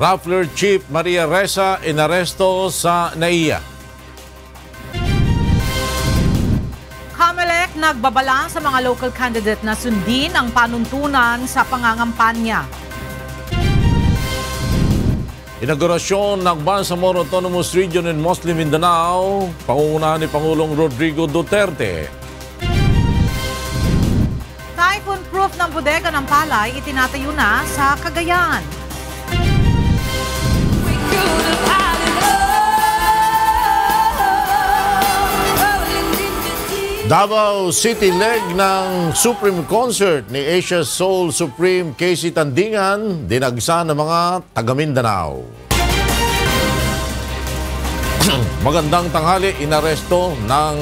Rappler Chief Maria Ressa inaresto sa NAIA. COMELEC nagbabala sa mga local candidate na sundin ang panuntunan sa pangangampanya. Inaugurasyon ng Bangsamoro Autonomous Region in Muslim Mindanao, pangungunahan ni Pangulong Rodrigo Duterte. Typhoon-proof ng bodega ng palay itinatayo na sa Cagayan. Davao City leg ng Supreme Concert ni Asia Soul Supreme Casey Tandingan, dinagsa ng mga taga Mindanao. Magandang tanghali, inaresto ng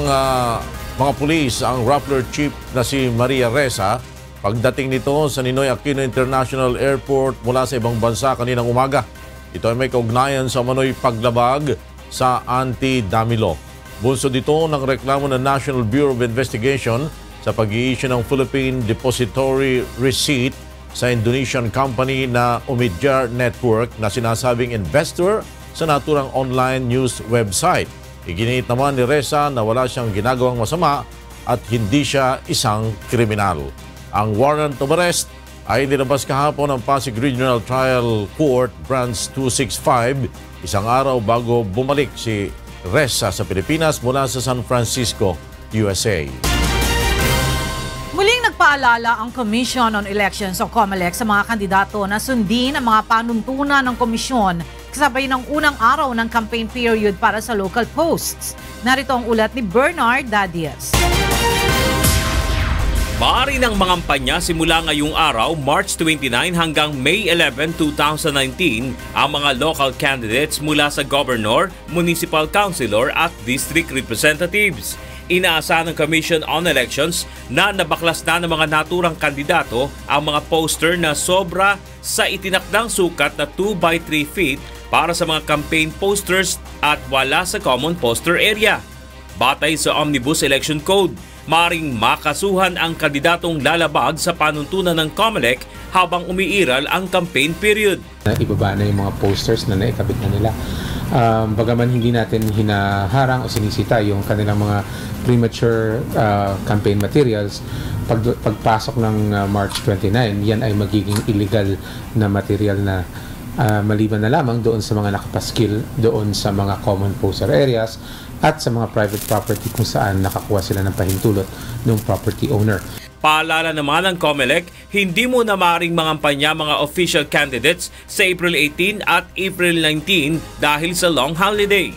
mga pulis ang Rappler Chief na si Maria Ressa pagdating nito sa Ninoy Aquino International Airport mula sa ibang bansa kaninang umaga. Ito ay may kaugnayan sa manoy paglabag sa anti-Damilo. Bunso dito ng reklamo ng National Bureau of Investigation sa pag-i-issue ng Philippine Depository Receipt sa Indonesian company na Omidyar Network na sinasabing investor sa naturang online news website. Iginiit naman ni Ressa na wala siyang ginagawang masama at hindi siya isang kriminal. Ang warrant of arrest ay nilabas kahapon ng Pasig Regional Trial Court Branch 265 isang araw bago bumalik si Ressa sa Pilipinas mula sa San Francisco, USA. Muling nagpaalala ang Commission on Elections o COMELEC sa mga kandidato na sundin ang mga panuntunan ng komisyon kasabay ng unang araw ng campaign period para sa local posts. Narito ang ulat ni Bernard Dadias. Maaari ng mangampanya simula ngayong araw, March 29 hanggang May 11, 2019 ang mga local candidates mula sa governor, municipal councilor at district representatives. Inaasahan ng Commission on Elections na nabaklas na ng mga naturang kandidato ang mga poster na sobra sa itinakdang sukat na 2 by 3 feet para sa mga campaign posters at wala sa common poster area. Batay sa Omnibus Election Code, maring makasuhan ang kandidatong lalabag sa panuntunan ng COMELEC habang umiiral ang campaign period. Ibaba na yung mga posters na naikabit na nila. Bagaman hindi natin hinaharang o sinisita yung kanilang mga premature campaign materials, pagpasok ng March 29, yan ay magiging illegal na material na maliban na lamang doon sa mga nakapaskil, doon sa mga common poster areas, at sa mga private property kung saan nakakuha sila ng pahintulot ng property owner. Paalala naman ng COMELEC, hindi mo na maaaring mangampanya mga official candidates sa April 18 at April 19 dahil sa long holiday.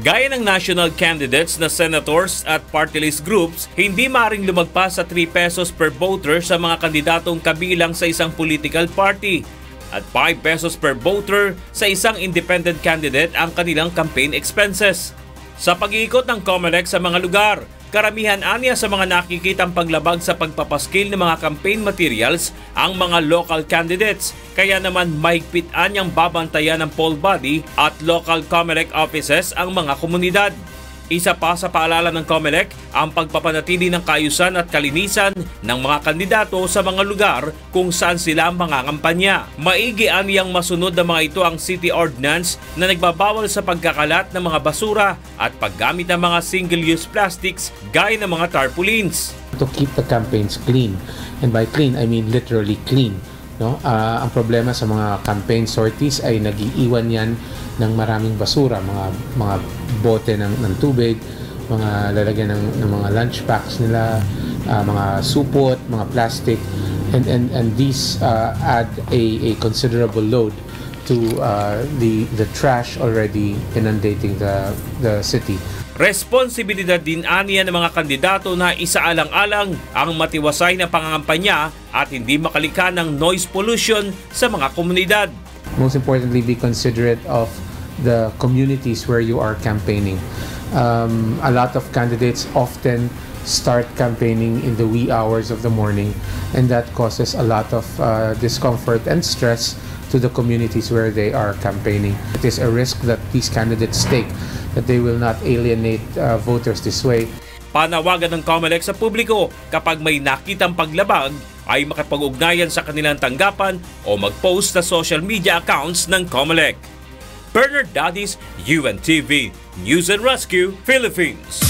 Gaya ng national candidates na senators at party list groups, hindi maaaring lumagpas sa 3 pesos per voter sa mga kandidatong kabilang sa isang political party at 5 pesos per voter sa isang independent candidate ang kanilang campaign expenses. Sa pag-iikot ng COMELEC sa mga lugar, karamihan aniya sa mga nakikitang paglabag sa pagpapaskil ng mga campaign materials ang mga local candidates. Kaya naman mahigpit anyang babantayan ng poll body at local COMELEC offices ang mga komunidad. Isa pa sa paalala ng COMELEC ang pagpapanatili ng kaayusan at kalinisan ng mga kandidato sa mga lugar kung saan sila mangangampanya. Maigi aniyang masunod ng mga ito ang city ordinance na nagbabawal sa pagkakalat ng mga basura at paggamit ng mga single-use plastics gaya ng mga tarpaulins. To keep the campaigns clean, and by clean I mean literally clean. No? Ang problema sa mga campaign sorties ay nag-iiwan yan ng maraming basura, mga bote ng tubig, mga lalagyan ng mga lunch packs nila, mga supot, mga plastic, and these add a considerable load to the trash already inundating the city. Responsibilidad din aniya ng mga kandidato na isaalang-alang ang matiwasay na pangangampanya at hindi makalika ng noise pollution sa mga komunidad. Most importantly, be considerate of the communities where you are campaigning. A lot of candidates often start campaigning in the wee hours of the morning, and that causes a lot of discomfort and stress to the communities where they are campaigning. It is a risk that these candidates take, that they will not alienate voters this way. Panawagan ng COMELEC sa publiko kapag may nakitang paglabag, ay makipag-ugnayan sa kanilang tanggapan o mag-post sa social media accounts ng COMELEC. Bernard Dadis, UNTV, News and Rescue, Philippines.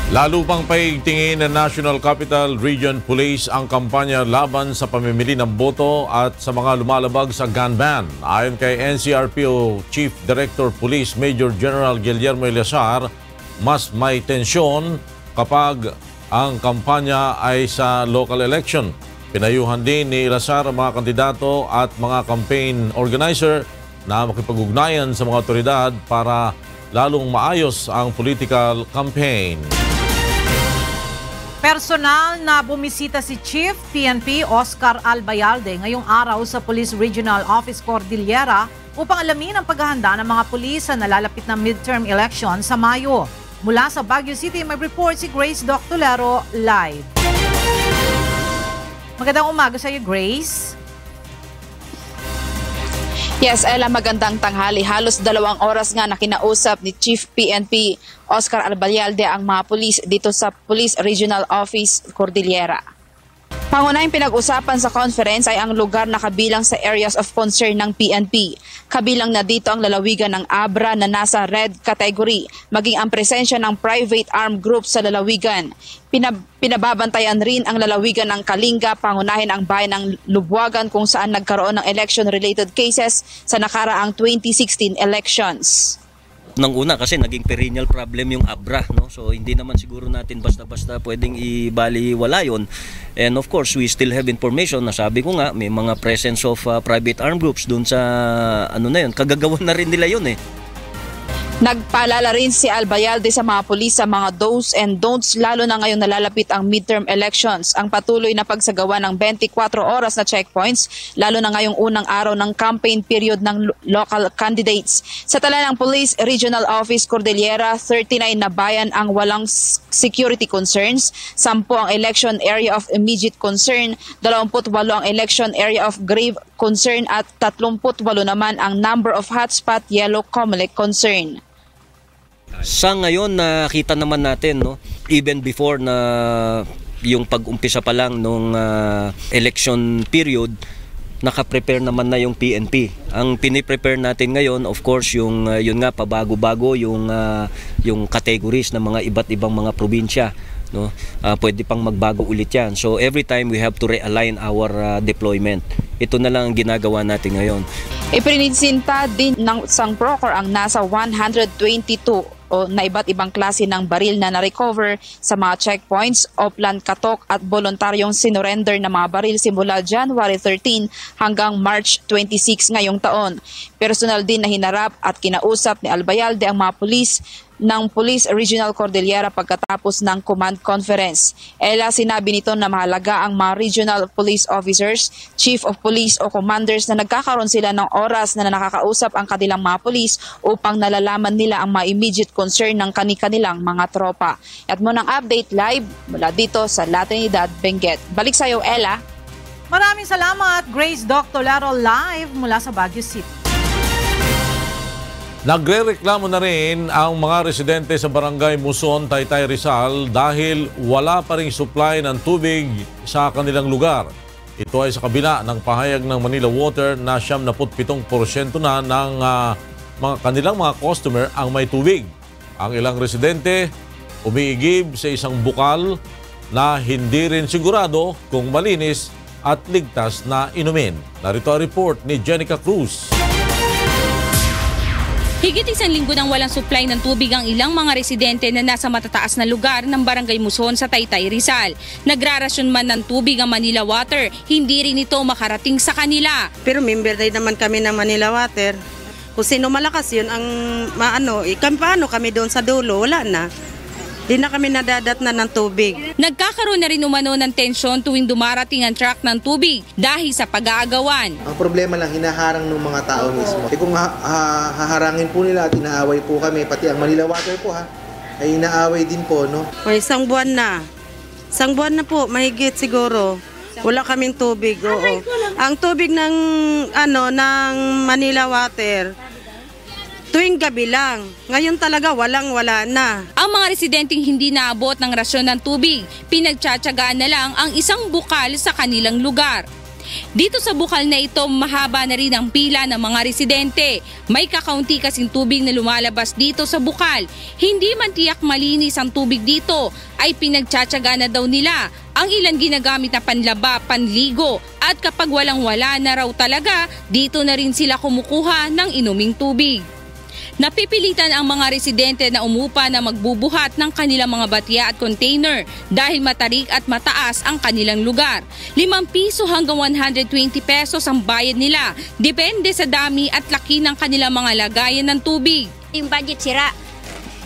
Lalo pang paigtingin ng National Capital Region Police ang kampanya laban sa pamimili ng boto at sa mga lumalabag sa gun ban. Ayon kay NCRPO Chief Director Police Major General Guillermo Eleazar, mas may tensyon kapag ang kampanya ay sa local election. Pinayuhan din ni Eleazar ang mga kandidato at mga campaign organizer na makipag-ugnayan sa mga otoridad para lalong maayos ang political campaign. Personal na bumisita si Chief PNP Oscar Albayalde ngayong araw sa Police Regional Office Cordillera upang alamin ang paghahanda ng mga pulis sa nalalapit na midterm election sa Mayo. Mula sa Baguio City, may report si Grace Doctolero live. Magandang umaga sa iyo, Grace. Yes, Ella, magandang tanghali. Halos 2 oras nga na kinausap ni Chief PNP Oscar Albayalde ang mga pulis dito sa Police Regional Office Cordillera. Pangunahing pinag-usapan sa conference ay ang lugar na kabilang sa areas of concern ng PNP. Kabilang na dito ang lalawigan ng Abra na nasa red category, maging ang presensya ng private armed groups sa lalawigan. Pinababantayan rin ang lalawigan ng Kalinga, pangunahin ang bayan ng Lubwagan kung saan nagkaroon ng election-related cases sa nakaraang 2016 elections. Nang una kasi naging perennial problem yung Abra, no? So hindi naman siguro natin basta-basta pwedeng ibaliwala yun. And of course, we still have information na sabi ko nga may mga presence of private armed groups doon sa ano na yun, kagagawan na rin nila yun eh. Nagpaalala rin si Albayalde sa mga pulis sa mga do's and don'ts lalo na ngayong nalalapit ang midterm elections. Ang patuloy na pagsagawa ng 24 oras na checkpoints lalo na ngayong unang araw ng campaign period ng local candidates. Sa tala ng Police Regional Office Cordillera, 39 na bayan ang walang security concerns, 10 ang election area of immediate concern, 28 ang election area of grave concern at 38 naman ang number of hotspot yellow COMELEC concern. Sa ngayon nakita naman natin, no, even before na yung pag-umpisa pa lang nung election period, naka-prepare naman na yung PNP. Ang piniprepare natin ngayon, of course, yung yun nga pabago-bago yung categories ng mga iba't ibang mga probinsya, no. Pwede pang magbago ulit yan. So every time we have to realign our deployment. Ito na lang ang ginagawa natin ngayon. Ipinisinta din ng isang broker ang nasa 122 o na iba't ibang klase ng baril na na-recover sa mga checkpoints, Oplan, Katok at voluntaryong sinurrender na mga baril simula January 13 hanggang March 26 ngayong taon. Personal din na hinarap at kinausap ni Albayalde ang mga pulis ng Police Regional Cordillera pagkatapos ng command conference. Ella, sinabi nito na mahalaga ang mga regional police officers, chief of police o commanders na nagkakaroon sila ng oras na nakakausap ang kanilang mga pulis upang nalalaman nila ang mga immediate concern ng kanilang mga tropa. At munang update live mula dito sa La Trinidad, Benguet. Balik sa iyo, Ella. Maraming salamat, Grace Doctolero live mula sa Baguio City. Nagrereklamo na rin ang mga residente sa Barangay Muson, Taytay, Rizal dahil wala pa ring supply ng tubig sa kanilang lugar. Ito ay sa kabila ng pahayag ng Manila Water na 77% na ng kanilang mga customer ang may tubig. Ang ilang residente umiigib sa isang bukal na hindi rin sigurado kung malinis at ligtas na inumin. Narito ang report ni Jenica Cruz. Higit 1 linggo nang walang supply ng tubig ang ilang mga residente na nasa matataas na lugar ng Barangay Muson sa Taytay, Rizal. Nagrarasyon man ng tubig ang Manila Water, hindi rin ito makarating sa kanila. Pero member din naman kami ng Manila Water. Kung sino malakas yun ang paano kami doon sa dulo, wala na. Di na kami nadadatnan ng tubig. Nagkakaroon na rin umano ng tensyon tuwing dumarating ang truck ng tubig dahil sa pag-aagawan. Ang problema lang, hinaharang ng mga tao mismo. Kung haharangin po nila at inaaway po kami, pati ang Manila Water po ay inaaway din po, no? O, isang buwan na. Isang buwan na po, mahigit siguro. Wala kaming tubig, oo. Ang tubig ng Manila Water, Tuwing gabi lang. Ngayon talaga walang-wala na. Ang mga residenteng hindi naabot ng rasyon ng tubig, pinagtsatsagaan na lang ang isang bukal sa kanilang lugar. Dito sa bukal na ito, mahaba na rin ang pila ng mga residente. May kakaunti kasing tubig na lumalabas dito sa bukal. Hindi man tiyak malinis ang tubig dito, ay pinagtsatsagaan na daw nila ang ilan ginagamit na panlaba, panligo, at kapag walang-wala na raw talaga, dito na rin sila kumukuha ng inuming tubig. Napipilitan ang mga residente na umupa na magbubuhat ng kanilang mga batya at container dahil matarik at mataas ang kanilang lugar. 5 piso hanggang 120 pesos ang bayad nila, depende sa dami at laki ng kanilang mga lagayan ng tubig. Yung budget sira.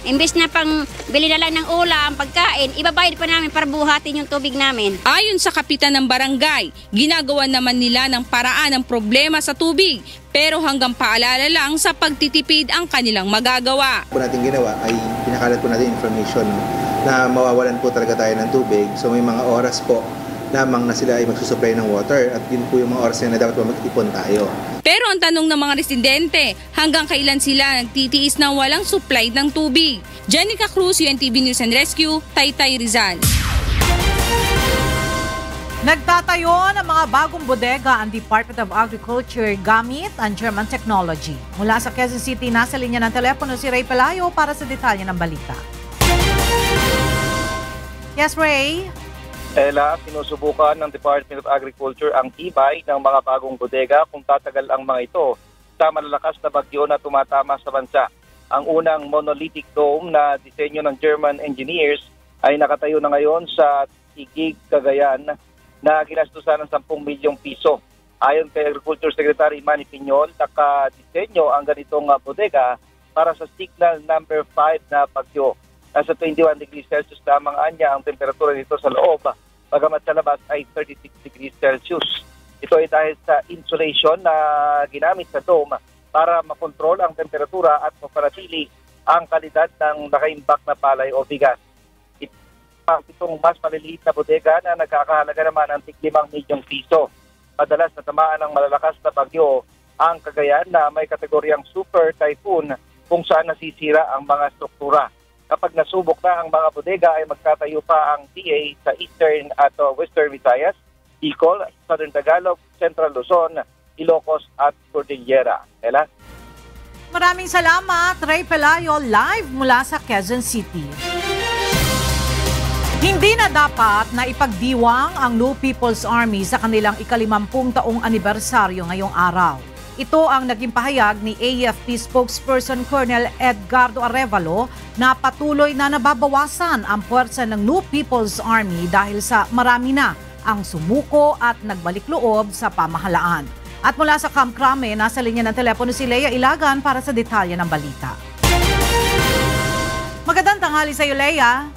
Imbes na pang bili na lang ng ulam, pagkain, ibabayad pa namin para buhatin yung tubig namin. Ayon sa kapitan ng barangay, ginagawa naman nila ng paraan ang problema sa tubig, pero hanggang paalala lang sa pagtitipid ang kanilang magagawa. Po natin ginawa ay pinakalat po natin information na mawawalan po talaga tayo ng tubig. So may mga oras po lamang na sila ay magsusupply ng water at yun po yung mga oras na dapat mag-ipon tayo. Pero ang tanong ng mga residente, hanggang kailan sila nagtitiis na walang supply ng tubig? Jenica Cruz, UNTV News and Rescue, Taytay, Rizal. Nagtatayo ng mga bagong bodega ang Department of Agriculture gamit ang German technology. Mula sa Quezon City, nasa linya ng telepono si Ray Pelayo para sa detalye ng balita. Yes, Ray? Ella, sinusubukan ng Department of Agriculture ang tibay ng mga bagong bodega kung tatagal ang mga ito sa malalakas na bagyo na tumatama sa bansa. Ang unang monolithic dome na disenyo ng German engineers ay nakatayo na ngayon sa Taguig, Cagayan na ginastusan ng 10 milyong piso. Ayon kay Agriculture Secretary Manny Piñol, naka-disenyo ang ganitong bodega para sa signal number 5 na bagyo. Nasa 21 degrees Celsius lamang anya ang temperatura nito sa loob, bagamat sa labas ay 36 degrees Celsius. Ito ay dahil sa insulation na ginamit sa dome para makontrol ang temperatura at mapanatili ang kalidad ng nakaimbak na palay o bigas. Itong mas maliliit na bodega na nagkakahalaga naman ng 5 milyong piso. Madalas natamaan ng malalakas na bagyo ang Cagayan na may kategoryang super typhoon kung saan nasisira ang mga struktura. Kapag nasubok na ang mga bodega ay magtatayo pa ang TA sa Eastern at Western Visayas, Bicol, Southern Tagalog, Central Luzon, Ilocos at Cordillera. Ella? Maraming salamat, Ray Pelayo, live mula sa Quezon City. Hindi na dapat na ipagdiwang ang New People's Army sa kanilang ika-50 taong anibersaryo ngayong araw. Ito ang naging pahayag ni AFP spokesperson Colonel Edgardo Arevalo na patuloy na nababawasan ang puwersa ng New People's Army dahil sa marami na ang sumuko at nagbalik loob sa pamahalaan. At mula sa Camp Crame, nasa linya ng telepono si Lea Ilagan para sa detalye ng balita. Magandang tanghali sa iyo, Lea.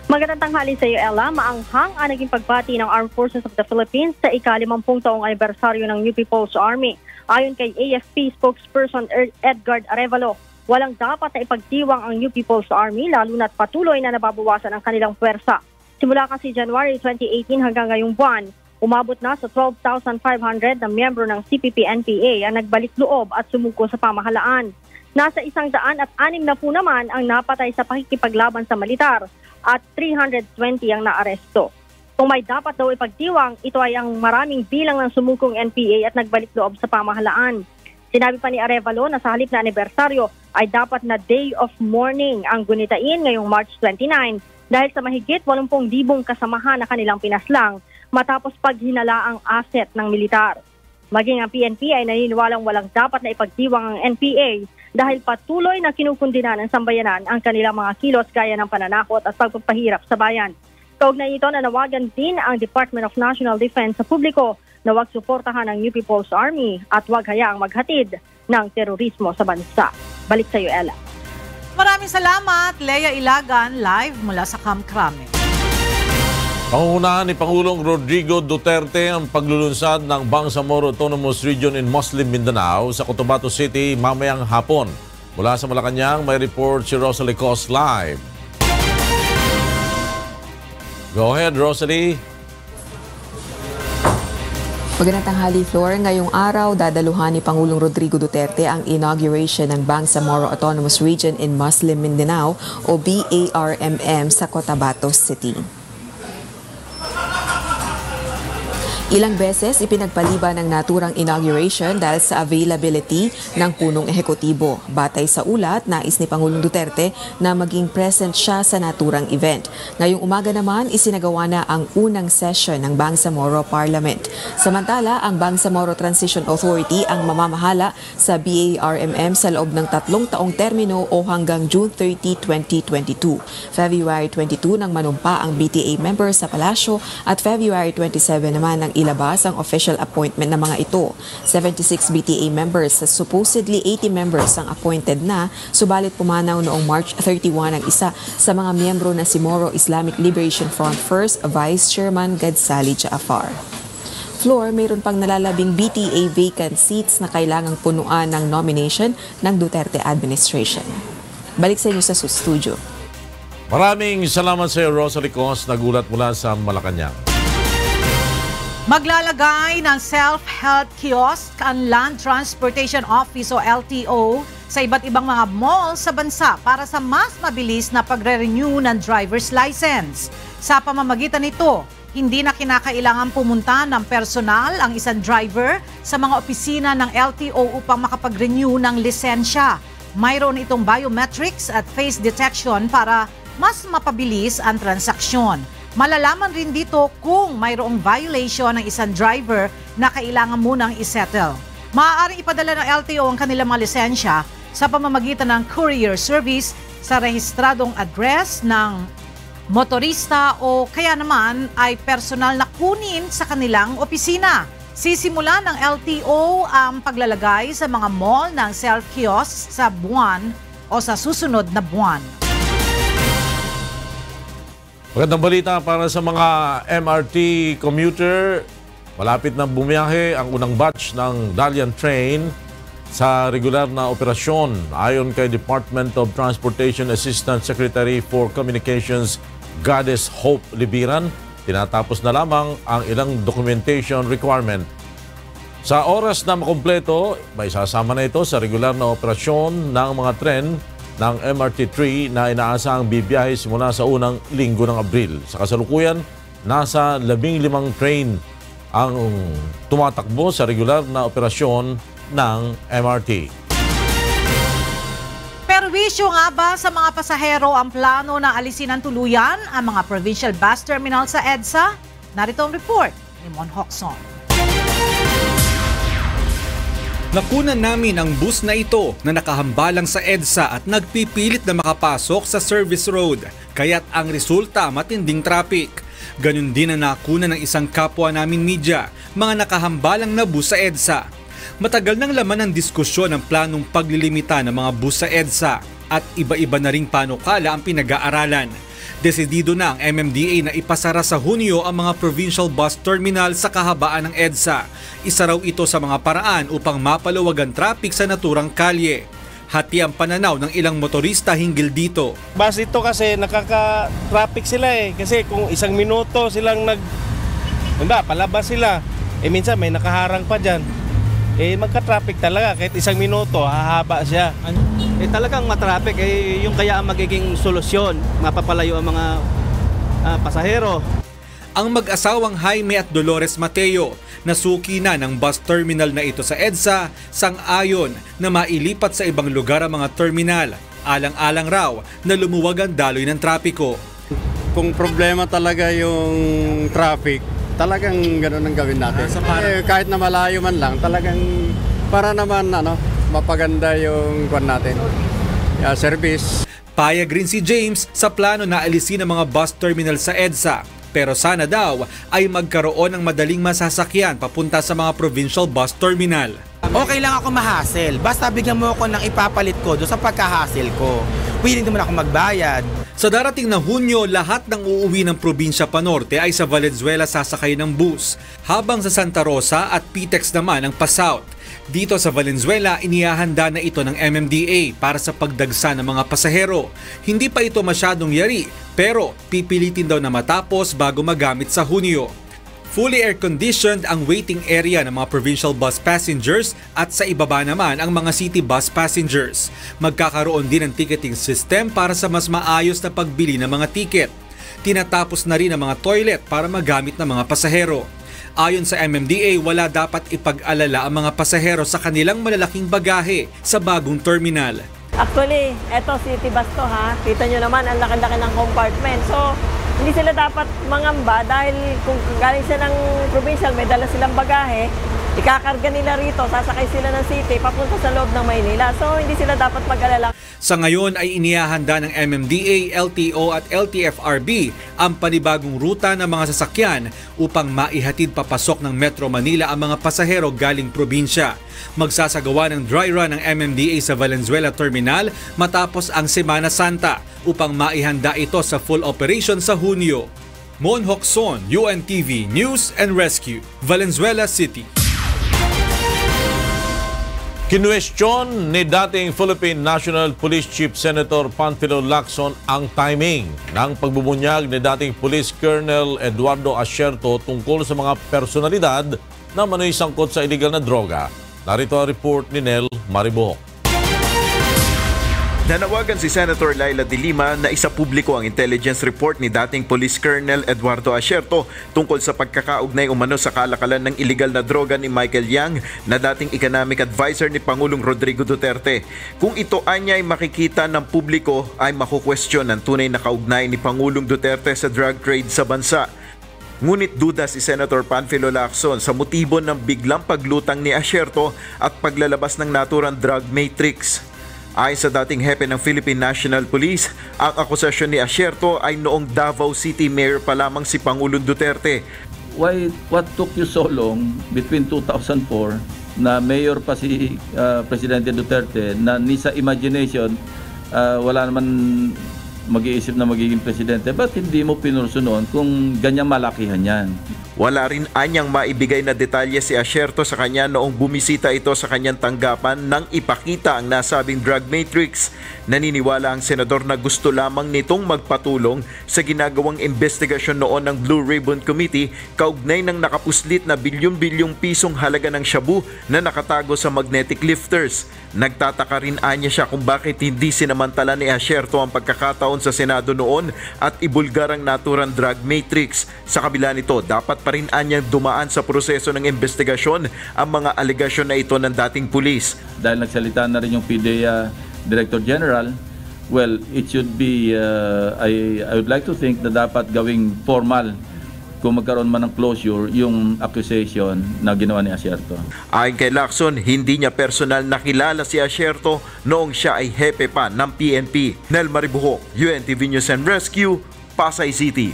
Magandang tanghali sa iyo, Ella. Maanghang ang naging pagbati ng Armed Forces of the Philippines sa ika-50 taong anibersaryo ng New People's Army. Ayon kay AFP spokesperson Edgardo Arevalo, walang dapat na ipagdiwang ang New People's Army lalo na't patuloy na nababawasan ang kanilang puwersa. Simula kasi January 2018 hanggang ngayong buwan, umabot na sa 12,500 na miyembro ng CPP-NPA ang nagbalik loob at sumuko sa pamahalaan. Nasa 106 na po naman ang napatay sa pakikipaglaban sa militar at 320 ang naaresto. Kung may dapat daw ipagdiwang, ito ay ang maraming bilang ng sumukong NPA at nagbalik loob sa pamahalaan. Sinabi pa ni Arevalo na sa halip na anibersaryo ay dapat na day of mourning ang gunitain ngayong March 29 dahil sa mahigit 80,000 kasamahan na kanilang pinaslang matapos paghinala ang asset ng militar. Maging ang PNP ay naniniwalang walang dapat na ipagdiwang ang NPA dahil patuloy na kinukundina ng sambayanan ang kanilang mga kilos gaya ng pananakot at pagpapahirap sa bayan. Kaugnay nito, nanawagan din ang Department of National Defense sa publiko na huwag suportahan ang New People's Army at huwag hayaang maghatid ng terorismo sa bansa. Balik sa iyo, Ella. Maraming salamat, Lea Ilagan, live mula sa Camp Crame. Pangunahan ni Pangulong Rodrigo Duterte ang paglulunsad ng Bangsamoro Autonomous Region in Muslim Mindanao sa Cotabato City mamayang hapon. Mula sa Malacanang, may report si Rosalie Cos live. Go ahead, Rosalie. Magandang tanghali, Flor. Ngayong araw, dadaluhan ni Pangulong Rodrigo Duterte ang inauguration ng Bangsamoro Autonomous Region in Muslim Mindanao o BARMM sa Cotabato City. Ilang beses ipinagpaliban ng naturang inauguration dahil sa availability ng punong ehekutibo. Batay sa ulat, nais ni Pangulong Duterte na maging present siya sa naturang event. Ngayong umaga naman, isinagawa na ang unang session ng Bangsamoro Parliament. Samantala, ang Bangsamoro Transition Authority ang mamamahala sa BARMM sa loob ng 3 taong termino o hanggang June 30, 2022. February 22 nang manumpa ang BTA members sa palasyo at February 27 naman ang ilabas ang official appointment ng mga ito. 76 BTA members sa supposedly 80 members ang appointed na, subalit pumanaw noong March 31 ang isa sa mga miyembro na si Moro Islamic Liberation Front First Vice Chairman Gadsali Jaafar. Floor, mayroon pang nalalabing BTA vacant seats na kailangang punuan ng nomination ng Duterte administration. Balik sa inyo sa studio. Maraming salamat sa iyo, Rosalie Cos, nagulat mula sa Malacanang. Maglalagay ng self-help kiosk ang Land Transportation Office o LTO sa iba't ibang mga mall sa bansa para sa mas mabilis na pagre-renew ng driver's license. Sa pamamagitan nito, hindi na kinakailangan pumunta ng personal ang isang driver sa mga opisina ng LTO upang makapag-renew ng lisensya. Mayroon itong biometrics at face detection para mas mapabilis ang transaksyon. Malalaman rin dito kung mayroong violation ng isang driver na kailangan munang isettle. Maaaring ipadala ng LTO ang kanilang mga lisensya sa pamamagitan ng courier service sa rehistradong address ng motorista o kaya naman ay personal na kunin sa kanilang opisina. Sisimula ng LTO ang paglalagay sa mga mall ng self-kiosk sa buwan o sa susunod na buwan. Magandang balita para sa mga MRT commuter. Malapit na bumiyahe ang unang batch ng Dalian Train sa regular na operasyon. Ayon kay Department of Transportation Assistant Secretary for Communications Goddess Hope Libiran, tinatapos na lamang ang ilang documentation requirement. Sa oras na makumpleto, may sasama na ito sa regular na operasyon ng mga tren ng MRT3 na inaasahang bibiyahe simula sa unang linggo ng Abril. Sa kasalukuyan, nasa 15 train ang tumatakbo sa regular na operasyon ng MRT. Perwisyo nga ba sa mga pasahero ang plano na alisin ng tuluyan ang mga provincial bus terminal sa EDSA? Narito ang report ni Mon Hokson. Nakunan namin ang bus na ito na nakahambalang sa EDSA at nagpipilit na makapasok sa service road. Kaya't ang resulta matinding traffic. Ganun din ang nakunan ng isang kapwa namin media, mga nakahambalang na bus sa EDSA. Matagal nang laman ang diskusyon ng planong paglilimita ng mga bus sa EDSA at iba-iba na ring panukala ang pinag-aaralan. Desidido na ang MMDA na ipasara sa Hunyo ang mga provincial bus terminal sa kahabaan ng EDSA. Isa raw ito sa mga paraan upang mapaluwag ang traffic sa naturang kalye. Hati ang pananaw ng ilang motorista hinggil dito. Bus ito kasi nakaka-traffic sila kasi kung isang minuto silang palabas sila, minsan may nakaharang pa dyan. Magka-traffic talaga kahit isang minuto, hahaba siya. Talagang matraffic, yung kaya ang magiging solusyon, mapapalayo ang mga pasahero. Ang mag-asawang Jaime at Dolores Mateo, nasuki na ng bus terminal na ito sa EDSA, sang-ayon na mailipat sa ibang lugar ang mga terminal. Alang-alang raw na lumuwag ang daloy ng trapiko. Kung problema talaga yung traffic, talagang gano'n ang gawin natin. Kahit na malayo man lang, talagang para naman mapaganda yung kwan natin. Service. Payag rin si James sa plano na alisin ang mga bus terminal sa EDSA. Pero sana daw ay magkaroon ng madaling masasakyan papunta sa mga provincial bus terminal. Okay lang ako ma-hassle. Basta bigyan mo ako ng ipapalit ko doon sa pagka-hassle ko. Willing naman ako magbayad. Sa darating na Hunyo, lahat ng uuwi ng probinsya Panorte ay sa Valenzuela sasakay ng bus, habang sa Santa Rosa at Pitex naman ang pa-South. Dito sa Valenzuela, inihahanda na ito ng MMDA para sa pagdagsa ng mga pasahero. Hindi pa ito masyadong yari, pero pipilitin daw na matapos bago magamit sa Hunyo. Fully air-conditioned ang waiting area ng mga provincial bus passengers at sa ibaba naman ang mga city bus passengers. Magkakaroon din ng ticketing system para sa mas maayos na pagbili ng mga ticket. Tinatapos na rin ang mga toilet para magamit ng mga pasahero. Ayon sa MMDA, wala dapat ipag-alala ang mga pasahero sa kanilang malalaking bagahe sa bagong terminal. Actually, eto city bus to ha. Kita nyo naman ang laki-laki ng compartment. So, hindi sila dapat mangamba dahil kung galing siya ng provincial, may dala silang bagahe, ikakarga nila rito, sasakay sila ng city, papunta sa loob ng Maynila. So, hindi sila dapat mag-alala. Sa ngayon ay inihahanda ng MMDA, LTO at LTFRB ang panibagong ruta ng mga sasakyan upang maihatid papasok ng Metro Manila ang mga pasahero galing probinsya. Magsasagawa ng dry run ng MMDA sa Valenzuela Terminal matapos ang Semana Santa upang maihanda ito sa full operation sa Hunyo. Mon Hokson, UNTV News and Rescue, Valenzuela City. Kinwestiyon ni dating Philippine National Police Chief Senator Panfilo Lacson ang timing ng pagbubunyag ni dating Police Colonel Eduardo Asierto tungkol sa mga personalidad na manoy sangkot sa illegal na droga. Narito ang report ni Nel Maribohok. Nanawagan si Senator Laila de Lima na isapubliko ang intelligence report ni dating Police Colonel Eduardo Asierto tungkol sa pagkakaugnay umano sa kalakalan ng iligal na droga ni Michael Yang na dating economic advisor ni Pangulong Rodrigo Duterte. Kung ito anya ay makikita ng publiko ay makukwestiyon ang tunay na kaugnay ni Pangulong Duterte sa drug trade sa bansa. Ngunit duda si Senator Panfilo Lacson sa motibo ng biglang paglutang ni Asierto at paglalabas ng naturang drug matrix. Ayon sa dating hepe ng Philippine National Police, ang akusasyon ni Asierto ay noong Davao City Mayor pa lamang si Pangulong Duterte. What took you so long between 2004 na mayor pa si Presidente Duterte na ni sa imagination wala naman mag-iisip na magiging presidente, ba't hindi mo pinurso noon kung ganyang malakihan yan? Wala rin anyang maibigay na detalye si Asierto sa kanya noong bumisita ito sa kanyang tanggapan nang ipakita ang nasabing drug matrix. Naniniwala ang senador na gusto lamang nitong magpatulong sa ginagawang investigasyon noon ng Blue Ribbon Committee kaugnay ng nakapuslit na bilyon-bilyong pisong halaga ng shabu na nakatago sa magnetic lifters. Nagtataka rin anya siya kung bakit hindi sinamantala ni Asierto ang pagkakataon sa Senado noon at ibulgar ang naturang drug matrix. Sa kabila nito, dapat pa rin anyang dumaan sa proseso ng investigasyon ang mga alegasyon na ito ng dating pulis. Dahil nagsalita na rin yung PDEA Director General, well, it should be, I would like to think na dapat gawing formal kung magkaroon man ng closure yung accusation na ginawa ni Asierto. Ayon kay Lacson, hindi niya personal nakilala si Asierto noong siya ay hepe pa ng PNP. Nel Maribohok, UNTV News and Rescue, Pasay City.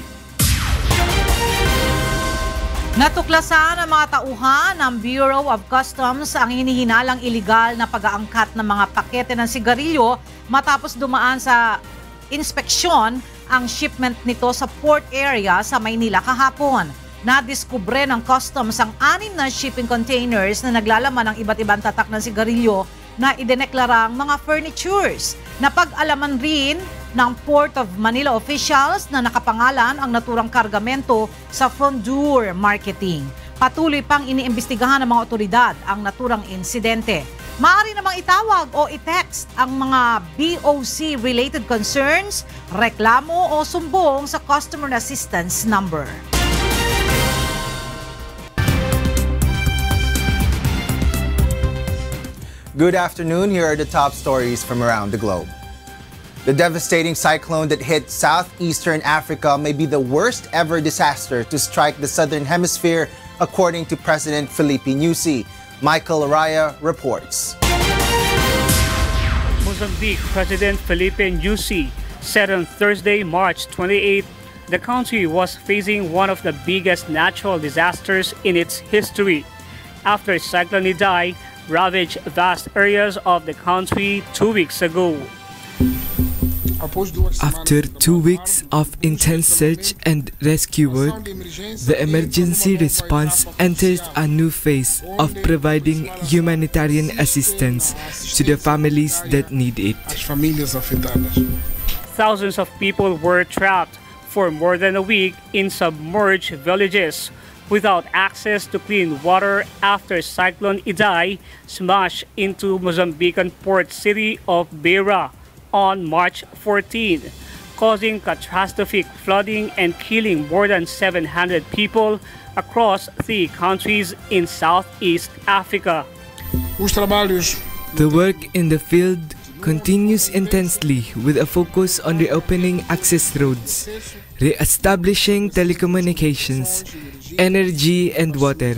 Natuklasan ng mga tauhan ng Bureau of Customs ang hinihinalang iligal na pag-aangkat ng mga pakete ng sigarilyo matapos dumaan sa inspeksyon ang shipment nito sa port area sa Maynila kahapon. Nadiskubre ng customs ang 6 na shipping containers na naglalaman ng iba't ibang tatak ng sigarilyo na idineklarang mga furnitures. Napag-alaman rin ng Port of Manila officials na nakapangalan ang naturang kargamento sa Fondure Marketing. Patuloy pang iniimbestigahan ng mga otoridad ang naturang insidente. Maaari namang itawag o i-text ang mga BOC-related concerns, reklamo o sumbong sa Customer Assistance Number. Good afternoon. Here are the top stories from around the globe. The devastating cyclone that hit southeastern Africa may be the worst ever disaster to strike the southern hemisphere, according to President Filipe Nyusi. Michael Araya reports. Mozambique President Filipe Nyusi said on Thursday, March 28, the country was facing one of the biggest natural disasters in its history after Cyclone Idai ravaged vast areas of the country 2 weeks ago. After 2 weeks of intense search and rescue work, the emergency response enters a new phase of providing humanitarian assistance to the families that need it. Thousands of people were trapped for more than a week in submerged villages. without access to clean water after Cyclone Idai smashed into Mozambican port city of Beira on March 14, causing catastrophic flooding and killing more than 700 people across 3 countries in Southeast Africa. The work in the field continues intensely with a focus on reopening access roads, re-establishing telecommunications, energy and water.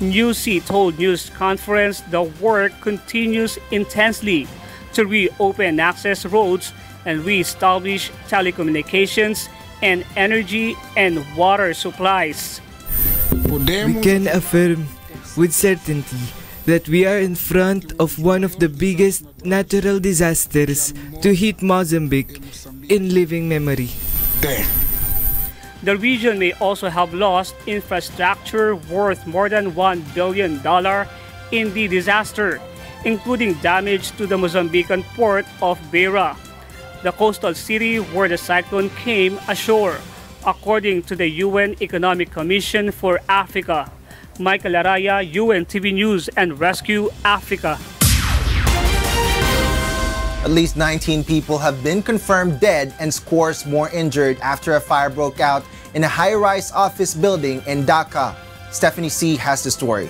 NewsC told news conference the work continues intensely to reopen access roads and re-establish telecommunications and energy and water supplies. We can affirm with certainty that we are in front of one of the biggest natural disasters to hit Mozambique in living memory. The region may also have lost infrastructure worth more than $1 billion in the disaster, including damage to the Mozambican port of Beira, the coastal city where the cyclone came ashore, according to the UN Economic Commission for Africa. Michael Araya, UNTV News and Rescue Africa. At least 19 people have been confirmed dead and scores more injured after a fire broke out in a high-rise office building in Dhaka. Stephanie C. has the story.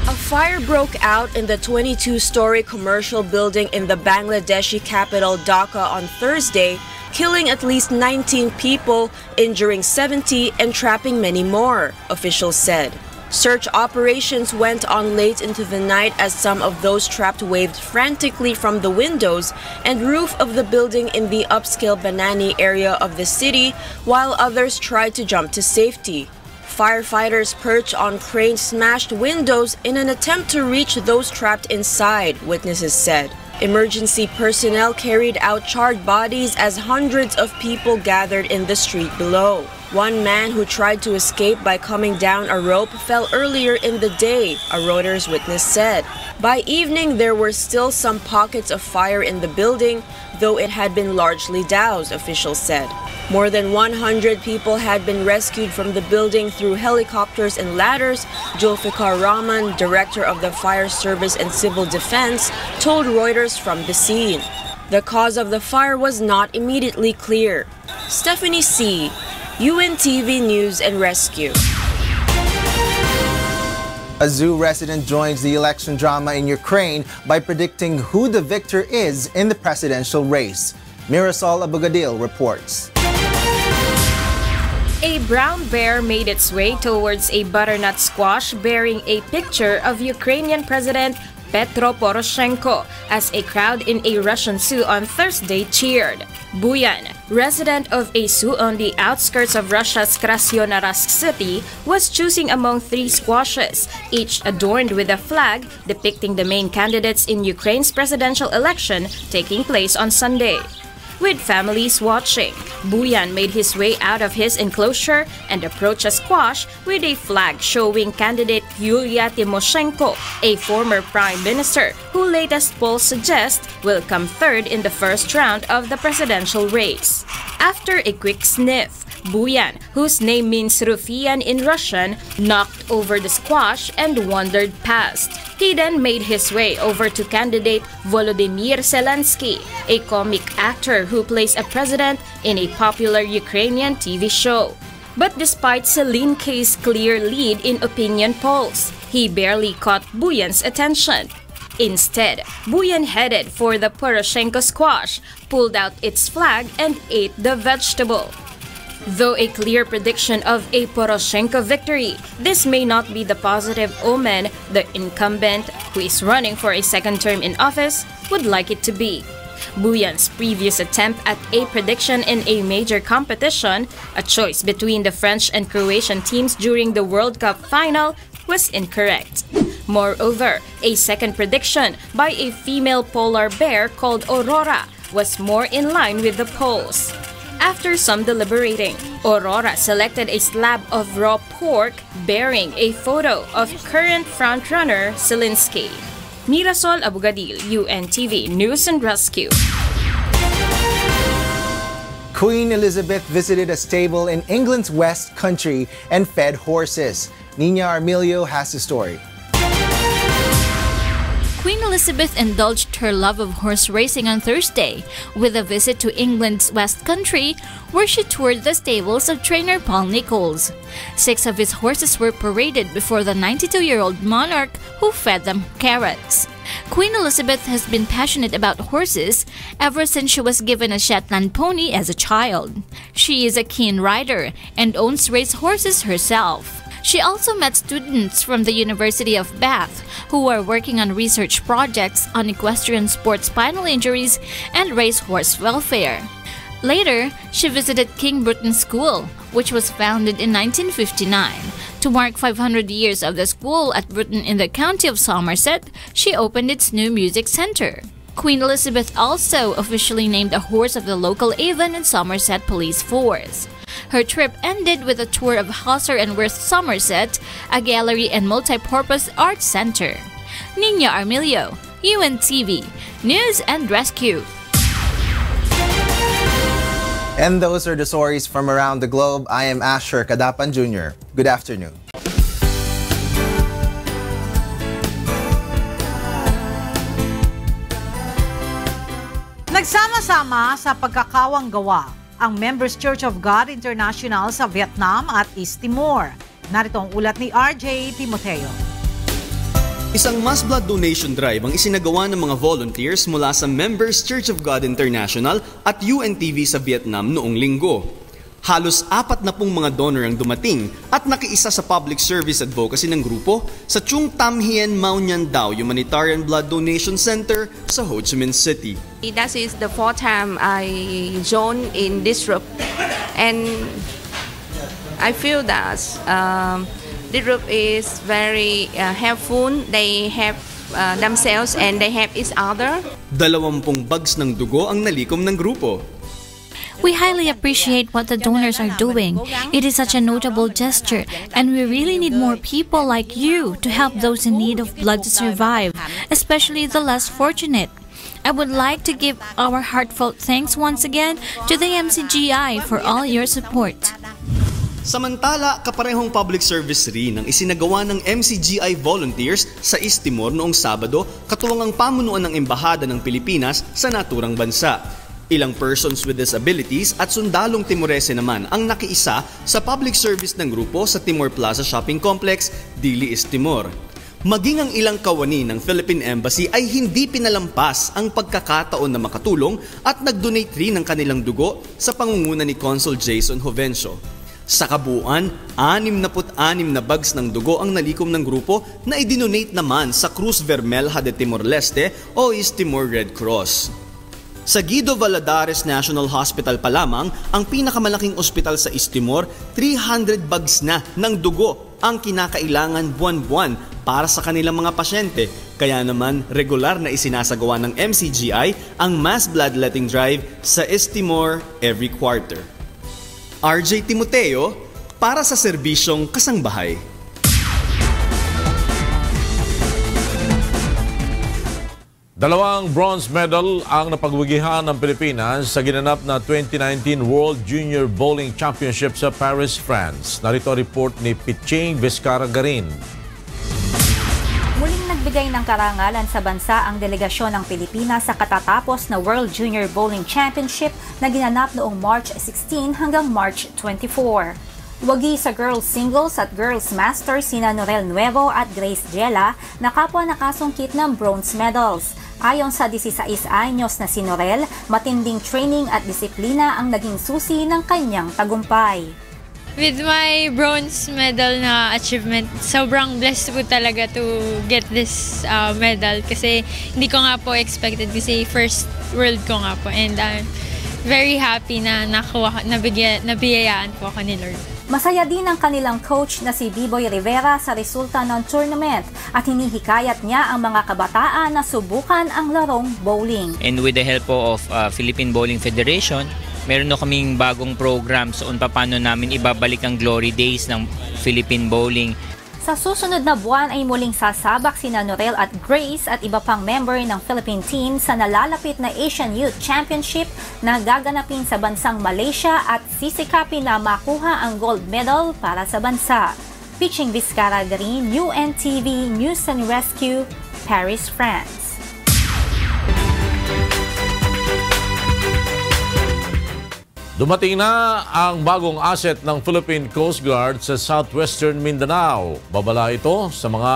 A fire broke out in the 22-story commercial building in the Bangladeshi capital Dhaka on Thursday, killing at least 19 people, injuring 70 and trapping many more, officials said. Search operations went on late into the night as some of those trapped waved frantically from the windows and roof of the building in the upscale Banani area of the city, while others tried to jump to safety. Firefighters perched on crane-smashed windows in an attempt to reach those trapped inside, witnesses said. Emergency personnel carried out charred bodies as hundreds of people gathered in the street below. One man who tried to escape by coming down a rope fell earlier in the day, a Reuters witness said. By evening, there were still some pockets of fire in the building, though it had been largely doused, officials said. More than 100 people had been rescued from the building through helicopters and ladders, Julfikar Rahman, director of the Fire Service and Civil Defense, told Reuters from the scene. The cause of the fire was not immediately clear. Stephanie C., UNTV News and Rescue. A zoo resident joins the election drama in Ukraine by predicting who the victor is in the presidential race. Mirasol Abugadil reports. A brown bear made its way towards a butternut squash bearing a picture of Ukrainian President Petro Poroshenko as a crowd in a Russian zoo on Thursday cheered. Buyan, resident of a zoo on the outskirts of Russia's Krasnoyarsk city, was choosing among 3 squashes, each adorned with a flag depicting the main candidates in Ukraine's presidential election taking place on Sunday. With families watching, Buyan made his way out of his enclosure and approached a squash with a flag showing candidate Yulia Tymoshenko, a former prime minister who latest polls suggest will come third in the first round of the presidential race. After a quick sniff, Buyan, whose name means Rufian in Russian, knocked over the squash and wandered past. He then made his way over to candidate Volodymyr Zelensky, a comic actor who plays a president in a popular Ukrainian TV show. But despite Zelensky's clear lead in opinion polls, he barely caught Buyan's attention. Instead, Buyan headed for the Poroshenko squash, pulled out its flag, and ate the vegetable. Though a clear prediction of a Poroshenko victory, this may not be the positive omen the incumbent, who is running for a second term in office, would like it to be. Buyan's previous attempt at a prediction in a major competition, a choice between the French and Croatian teams during the World Cup final, was incorrect. Moreover, a second prediction by a female polar bear called Aurora was more in line with the polls. After some deliberating, Aurora selected a slab of raw pork bearing a photo of current frontrunner Zelensky. Mirasol Abugadil, UNTV News and Rescue. Queen Elizabeth visited a stable in England's West Country and fed horses. Nina Armilio has the story. Queen Elizabeth indulged her love of horse racing on Thursday with a visit to England's West Country, where she toured the stables of trainer Paul Nicholls. 6 of his horses were paraded before the 92-year-old monarch, who fed them carrots. Queen Elizabeth has been passionate about horses ever since she was given a Shetland pony as a child. She is a keen rider and owns race horses herself. She also met students from the University of Bath who are working on research projects on equestrian sports spinal injuries and racehorse welfare. Later, she visited King Bruton School, which was founded in 1959. To mark 500 years of the school at Bruton in the county of Somerset, she opened its new music center. Queen Elizabeth also officially named a horse of the local Avon and Somerset Police Force. Her trip ended with a tour of Hauser and Worth Somerset, a gallery and multi-purpose art center. Nina Armilio, UNTV, News and Rescue. And those are the stories from around the globe. I am Asher Kadapan Jr. Good afternoon. Nagsama-sama sa pagkakawang gawa ang Members Church of God International sa Vietnam at East Timor. Narito ang ulat ni RJ Timoteo. Isang mass blood donation drive ang isinagawa ng mga volunteers mula sa Members Church of God International at UNTV sa Vietnam noong linggo. Halos 40 mga donor ang dumating at nakiisa sa public service advocacy ng grupo sa Trung Tam Hien Mau Nhan Dao Humanitarian Blood Donation Center sa Ho Chi Minh City. That is the 4th time I joined in this group, and I feel that this group is very helpful. They help themselves and they help each other. 20 bags ng dugo ang nalikom ng grupo. We highly appreciate what the donors are doing. It is such a notable gesture, and we really need more people like you to help those in need of blood to survive, especially the less fortunate. I would like to give our heartfelt thanks once again to the MCGI for all your support. Samantala, kaparehong public service rin ang isinagawa ng MCGI volunteers sa East Timor noong Sabado, katuwang ang pamunuan ng Embahada ng Pilipinas sa naturang bansa. Ilang persons with disabilities at sundalong Timorese naman ang nakiisa sa public service ng grupo sa Timor Plaza Shopping Complex, Dili, East Timor. Maging ang ilang kawani ng Philippine Embassy ay hindi pinalampas ang pagkakataon na makatulong at nag-donate rin ng kanilang dugo sa pangunguna ni Consul Jason Jovencio. Sa kabuuan, 66 na bags ng dugo ang nalikom ng grupo na idinonate naman sa Cruz Vermelha de Timor-Leste o East Timor Red Cross. Sa Guido Valladares National Hospital pa lamang, ang pinakamalaking ospital sa East Timor, 300 bags na ng dugo ang kinakailangan buwan-buwan para sa kanilang mga pasyente. Kaya naman, regular na isinasagawa ng MCGI ang mass bloodletting drive sa East Timor every quarter. RJ Timoteo, para sa serbisyong Kasangbahay. Dalawang bronze medal ang napagwigihan ng Pilipinas sa ginanap na 2019 World Junior Bowling Championship sa Paris, France. Narito ang report ni Piching Vizcara-Garin. Muling nagbigay ng karangalan sa bansa ang delegasyon ng Pilipinas sa katatapos na World Junior Bowling Championship na ginanap noong March 16 hanggang March 24. Wagi sa girls singles at girls masters sina Norel Nuevo at Grace Jella na kapwa nakasungkit ng bronze medals. Ayon sa 16 anyos na si Norel, matinding training at disiplina ang naging susi ng kanyang tagumpay. With my bronze medal na achievement, sobrang blessed po talaga to get this medal kasi hindi ko nga po expected kasi first world ko nga po, and I'm very happy na nabiyayaan po ako ni Lord. Masaya din ang kanilang coach na si Biboy Rivera sa resulta ng tournament at hinihikayat niya ang mga kabataan na subukan ang larong bowling. And with the help of Philippine Bowling Federation, meron na kaming bagong program so paano namin ibabalik ang glory days ng Philippine Bowling. Sa susunod na buwan ay muling sasabak sina Norel at Grace at iba pang member ng Philippine team sa nalalapit na Asian Youth Championship na gaganapin sa bansang Malaysia at sisikapin na makuha ang gold medal para sa bansa. Piching Vizcara Garin, UNTV News and Rescue, Paris, France. Dumating na ang bagong asset ng Philippine Coast Guard sa Southwestern Mindanao. Babala ito sa mga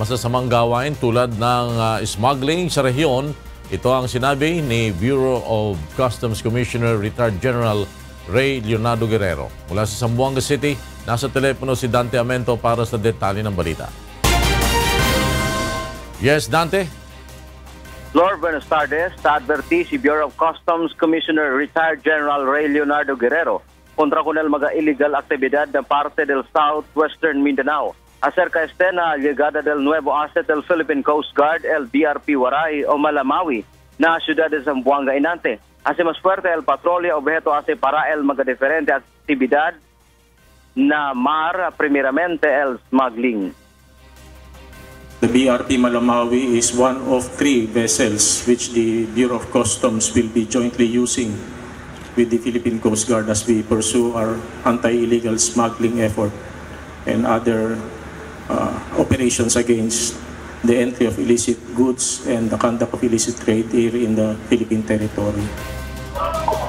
masasamang gawain tulad ng smuggling sa rehiyon. Ito ang sinabi ni Bureau of Customs Commissioner Retired General Ray Leonardo Guerrero. Mula sa Zamboanga City, nasa telepono si Dante Amento para sa detalye ng balita. Yes, Dante? Lord, buenas tardes. Taadverti si Bureau of Customs Commissioner Retired General Ray Leonardo Guerrero kontra kunel mga illegal aktibidad ng parte del Southwestern Mindanao. Acerca este na llegada del nuevo asset del Philippine Coast Guard, el BRP Waray o Malamawi, na ciudad de Zamboanga Inante. Hace más fuerte el patrolya objeto hace para el mga diferente actividad na mar, primeramente el smuggling. The BRP Malamawi is one of 3 vessels which the Bureau of Customs will be jointly using with the Philippine Coast Guard as we pursue our anti-illegal smuggling effort and other operations against the entry of illicit goods and the conduct of illicit trade here in the Philippine territory.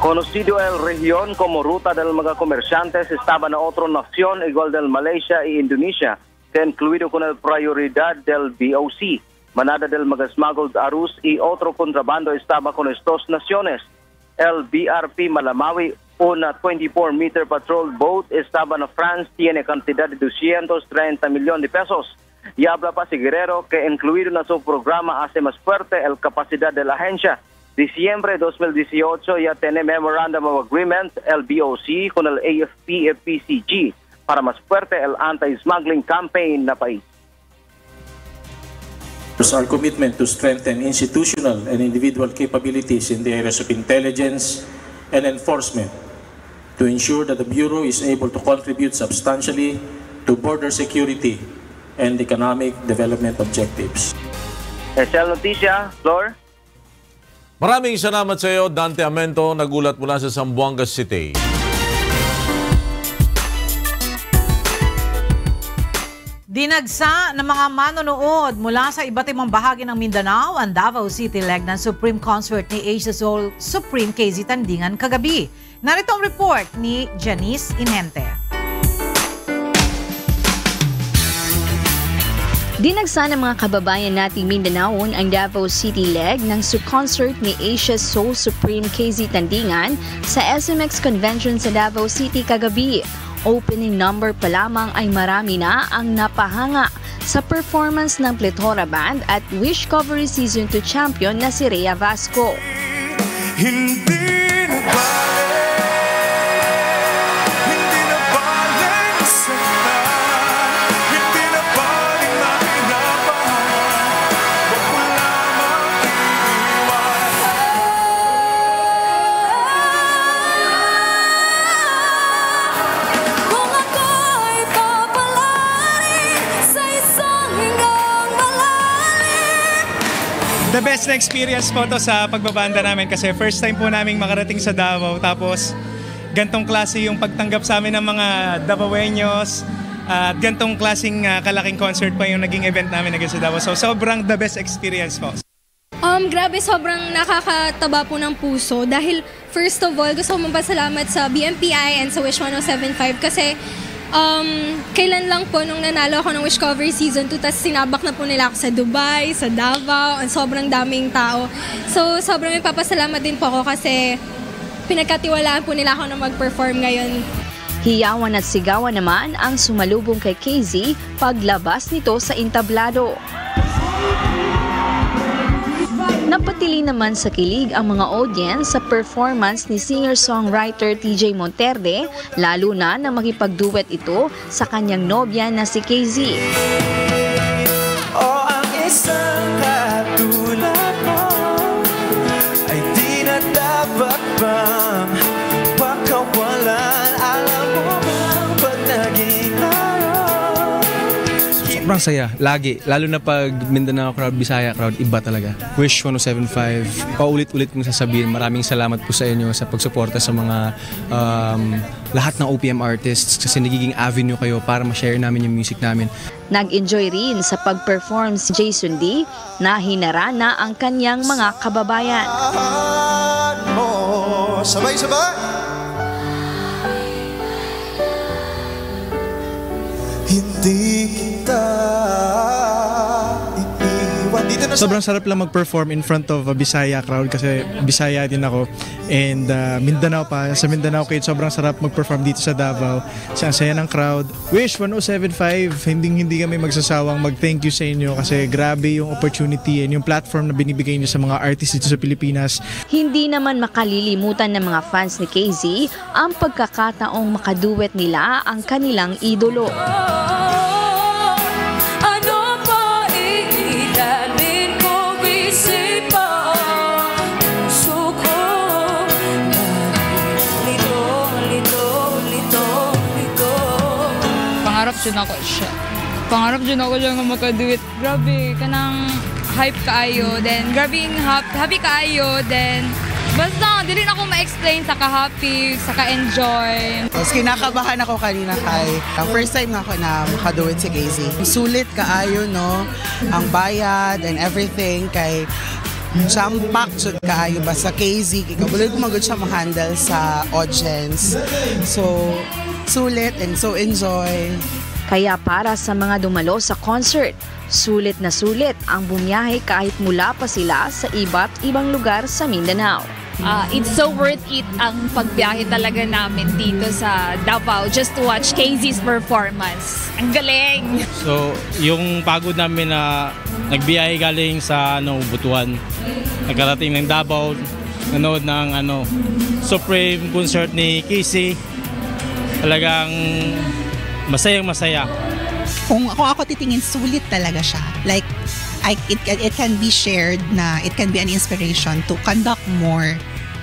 Conocido el región como ruta del mga comerciantes, estaba na otro nación igual del Malaysia y Indonesia, que incluido con el prioridad del BOC. Manada del mga smuggled arroz y otro contrabando estaba con estas naciones. El BRP Malamawi, una 24-meter patrol boat, estaba en France, tiene cantidad de 230 millones de pesos. Y habla pa si Guerrero que incluido en su programa hace más fuerte el capacidad de la agencia. Diciembre 2018 ya tiene Memorandum of Agreement, el BOC, con el AFP-FPCG, para más fuerte el anti-smuggling campaign na país. Our commitment to strengthen institutional and individual capabilities in the areas of intelligence and enforcement to ensure that the Bureau is able to contribute substantially to border security and economic development objectives. SL Noticia, Flor. Maraming salamat sa iyo, Dante Amento, nagulat mula sa Zamboanga City. Dinagsa ng mga manonood mula sa iba't ibang bahagi ng Mindanao ang Davao City leg ng Supreme Consort ni Asia Soul Supreme KZ Tandingan kagabi. Narito ang report ni Janice Inhente. Dinagsa ng mga kababayan nating Mindanaon ang Davao City leg ng concert ni Asia Soul Supreme KZ Tandingan sa SMX Convention sa Davao City kagabi. Opening number pa lamang ay marami na ang napahanga sa performance ng Plethora Band at Wish Cover Season 2 champion na si Rhea Vasco. The best na experience po to sa pagbabanda namin kasi first time po namin makarating sa Davao tapos gantong klase yung pagtanggap sa amin ng mga Davaoeños at gantong klaseng kalaking concert pa yung naging event namin sa Davao. So sobrang the best experience po. Grabe, sobrang nakakataba po ng puso dahil first of all gusto ko magpasalamat sa BMPI and sa Wish 107.5 kasi kailan lang po nung nanalo ako ng Wish Cover Season 2 tapos sinabak na po nila ako sa Dubai, sa Davao, ang sobrang daming tao. So sobrang nagpapasalamat din po ako kasi pinagkatiwalaan po nila ako na mag-perform ngayon. Hiyawan at sigawan naman ang sumalubong kay KZ paglabas nito sa entablado. Napatili naman sa kilig ang mga audience sa performance ni singer-songwriter TJ Monterde, lalo na makipag-duet ito sa kanyang nobya na si KZ. O ang isang katulad mo ay di na dapat bang pagkawalan. Alam mo bang pag naging araw, sobrang saya, lagi. Lalo na pag Mindanao crowd, Bisaya crowd, iba talaga. Wish 107.5, paulit-ulit kong sasabihin, maraming salamat po sa inyo sa pagsuporta sa mga lahat ng OPM artists kasi nagiging avenue kayo para ma-share namin yung music namin. Nag-enjoy rin sa pag-perform si Jason D na hinarana ang kanyang mga kababayan. Sabay-sabay! Hindi kita iiwan. Sobrang sarap lang mag-perform in front of a Bisaya crowd kasi Bisaya din ako. And Mindanao pa. Sa Mindanao kayo, sobrang sarap mag-perform dito sa Davao. Ang saya ng crowd. Wish 107.5, hindi kami magsasawang mag-thank you sa inyo kasi grabe yung opportunity and yung platform na binibigay niyo sa mga artists dito sa Pilipinas. Hindi naman makalilimutan ng mga fans ni KZ ang pagkakataong makaduet nila ang kanilang idolo. Pangarap dyan ako lang makaduit. Grabe, kanang hype kaayo. Then, grabe happy kaayo. Then, basta, di rin ako ma-explain sa ka-happy, sa ka-enjoy. Kinakabahan ako kanina kay first time nga ako na makaduit si KZ. Sulit kaayo, no? Ang bayad and everything kay sampak jud kaayo ba sa KZ. Kabulod ko magod siya ma-handle sa audience. So, sulit and so enjoy. Kaya para sa mga dumalo sa concert, sulit na sulit ang bumiyahe kahit mula pa sila sa iba't ibang lugar sa Mindanao. It's so worth it ang pagbiyahe talaga namin dito sa Davao just to watch KZ's performance. Ang galing! So, yung pagod namin na nagbiyahe galing sa Butuan, nagkarating ng Davao, nanood ng Supreme concert ni KZ, talagang masayang-masaya. Kung ako titingin, sulit talaga siya. Like, it can be shared na it can be an inspiration to conduct more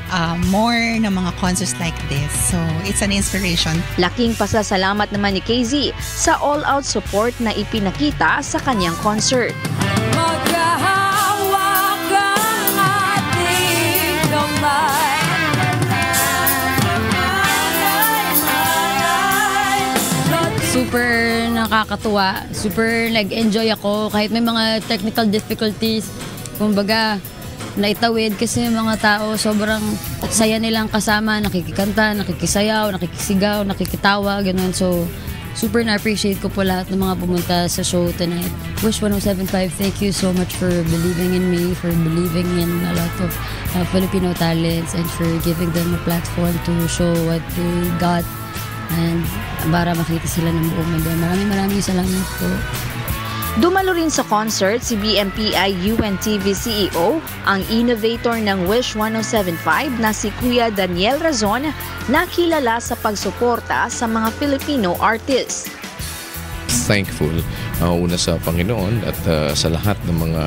na mga concerts like this. So, it's an inspiration. Laking pasasalamat naman ni KZ sa all-out support na ipinakita sa kanyang concert. Super nakakatuwa, super nag-enjoy ako kahit may mga technical difficulties. Kumbaga, naitawid kasi mga tao sobrang saya nilang kasama, nakikikanta, nakikisayaw, nakikisigaw, nakikitawa, ganun. So, super na-appreciate ko po lahat ng mga pumunta sa show tonight. Wish 107.5, thank you so much for believing in me, for believing in a lot of Filipino talents, and for giving them a platform to show what they got. And para makita sila ng buong mundo. Maraming salamat po. Dumalo rin sa concert si BMPI UNTV CEO, ang innovator ng Wish 107.5 na si Kuya Daniel Razon, na kilala sa pagsuporta sa mga Filipino artists. Thankful una sa Panginoon at sa lahat ng mga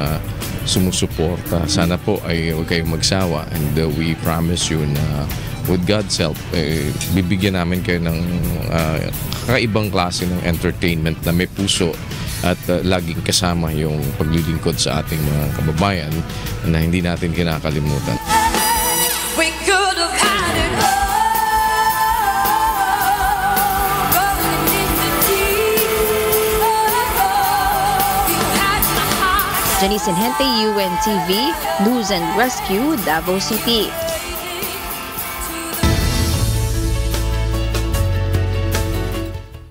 sumusuporta. Sana po ay huwag kayong magsawa, and we promise you na with God's help, bibigyan namin kayo ng kakaibang klase ng entertainment na may puso at laging kasama yung paglilingkod sa ating mga kababayan na hindi natin kinakalimutan. We could have had it all. Janice Inhente, UNTV, News and Rescue, Davao City.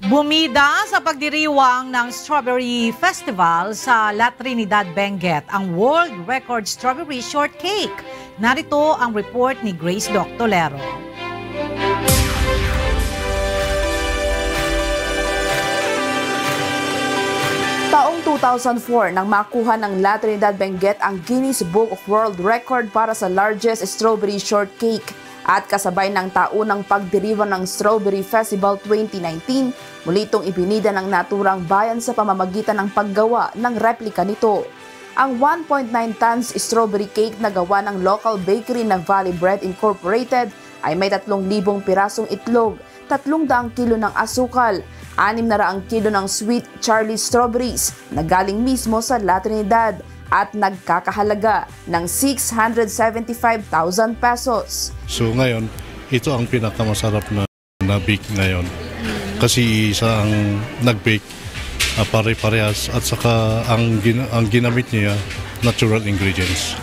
Bumida sa pagdiriwang ng Strawberry Festival sa La Trinidad, Benguet ang World Record Strawberry Shortcake. Narito ang report ni Grace Doctolero. Taong 2004 nang makuha ng La Trinidad, Benguet ang Guinness Book of World Record para sa largest strawberry shortcake. At kasabay ng taunang pagdiriwang ng Strawberry Festival 2019, muli itong ibinida ng naturang bayan sa pamamagitan ng paggawa ng replika nito. Ang 1.9 tons strawberry cake na gawa ng local bakery na Valley Bread Incorporated ay may 3,000 pirasong itlog, 300 kilo ng asukal, 600 kilo ng Sweet Charlie strawberries na galing mismo sa La Trinidad at nagkakahalaga ng 675,000 pesos. So ngayon, ito ang pinakamasarap na bake ngayon. Kasi isa ang nag-bake, pare-parehas, at saka ang ginamit niya, natural ingredients.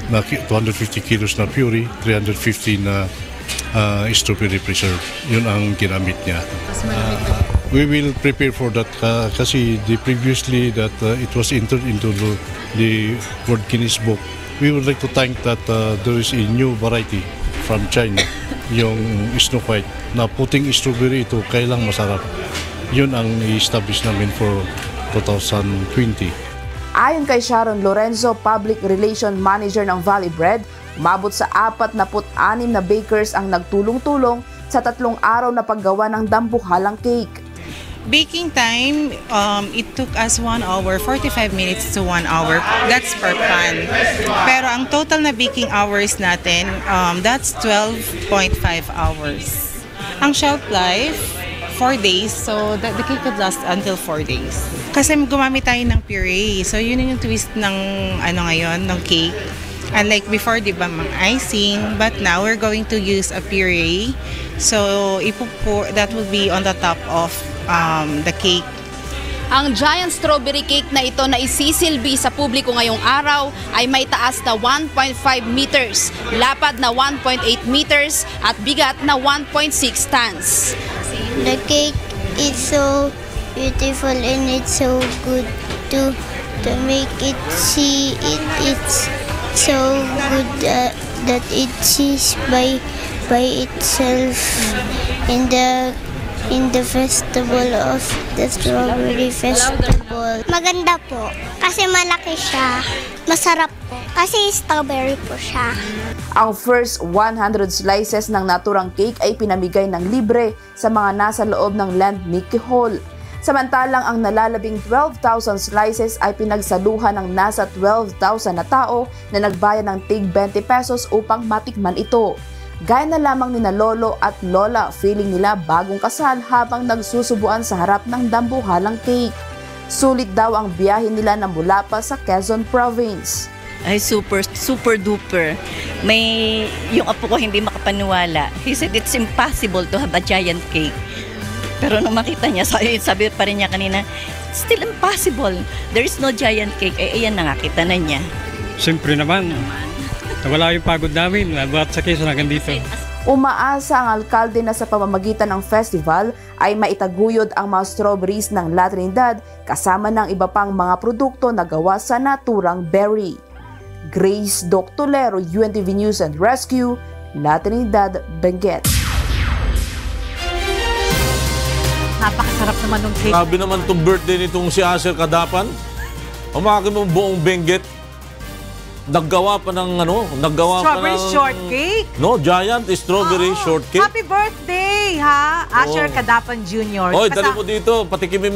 250 kilos na puree, 350 na strawberry preserve. Yun ang ginamit niya. We will prepare for that kasi previously that it was entered into the World Guinness Book. We would like to thank that there is a new variety from China, yung Snow White, na puting strawberry ito, kailang masarap. Yun ang i-establish namin for 2020. Ayon kay Sharon Lorenzo, Public Relation Manager ng Valley Bread, umabot sa 46 na bakers ang nagtulong-tulong sa 3 araw na paggawa ng dambuhalang cake. Baking time, it took us 1 hour, 45 minutes to 1 hour. That's per pan. Pero ang total na baking hours natin, that's 12.5 hours. Ang shelf life, 4 days. So the cake could last until 4 days. Kasi gumamit tayo ng puree. So yun yung twist ng ngayon, ng cake. Unlike before, di ba, mang icing. But now, we're going to use a puree. So, that will be on the top of the cake. Ang giant strawberry cake na ito na isisilbi sa publiko ngayong araw ay may taas na 1.5 meters, lapad na 1.8 meters at bigat na 1.6 tons. The cake is so beautiful and it's so good to make it. It's so good that it sees by itself in the festival of the Strawberry Festival. Maganda po kasi malaki siya. Masarap po kasi strawberry po siya. Ang first 100 slices ng naturang cake ay pinamigay ng libre sa mga nasa loob ng Land Nikki Hall. Samantalang ang nalalabing 12,000 slices ay pinagsaluhan ng nasa 12,000 na tao na nagbayad ng tig 20 pesos upang matikman ito. Gaya na lamang nina Lolo at Lola, feeling nila bagong kasal habang nagsusubuan sa harap ng dambuhalang cake. Sulit daw ang biyahe nila na mula pa sa Quezon Province. Ay super duper. Yung apo ko hindi makapaniwala. He said it's impossible to have a giant cake. Pero nung makita niya, sabi pa rin niya kanina, still impossible. There is no giant cake. Ayan, nakakita na niya. Siyempre naman, wala yung pagod namin. Ba't sa Quezon hanggang dito? Umaasa ang alkalde na sa pamamagitan ng festival ay maitaguyod ang mga strawberries ng La Trinidad kasama ng iba pang mga produkto na gawa sa naturang berry. Grace Doctolero, UNTV News and Rescue, La Trinidad, Benguet. Napakasarap naman ng cake. Grabe naman itong birthday nitong si Asher Kadapan. Umakin mo buong Benguet. Naggawa pa ng strawberry shortcake? No, giant strawberry shortcake. Happy birthday, ha? Asher Kadapan Jr. Oy, dali mo dito. Patikimin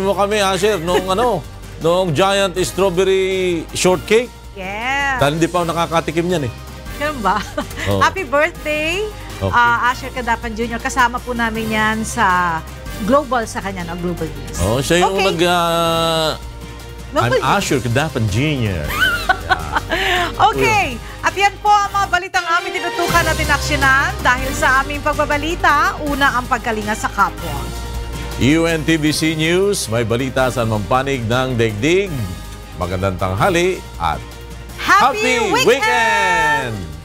mo kami, Asher, nung giant strawberry shortcake. Yes. Dahil hindi pa ako nakakatikim niyan eh. Ganun ba? Oh. Happy birthday, okay. Asher Kadapan Jr. Kasama po namin yan sa Global sa kanya, no? Global News. Oh, siya yung I'm Asher Kadapan Jr. Okay, at yan po ang mga balitang aming tinutukan at inaksyonan dahil sa aming pagbabalita, una ang pagkalinga sa kapwa. UNTVC News, may balita sa mampanig ng daigdig. Magandang tanghali at Happy Weekend!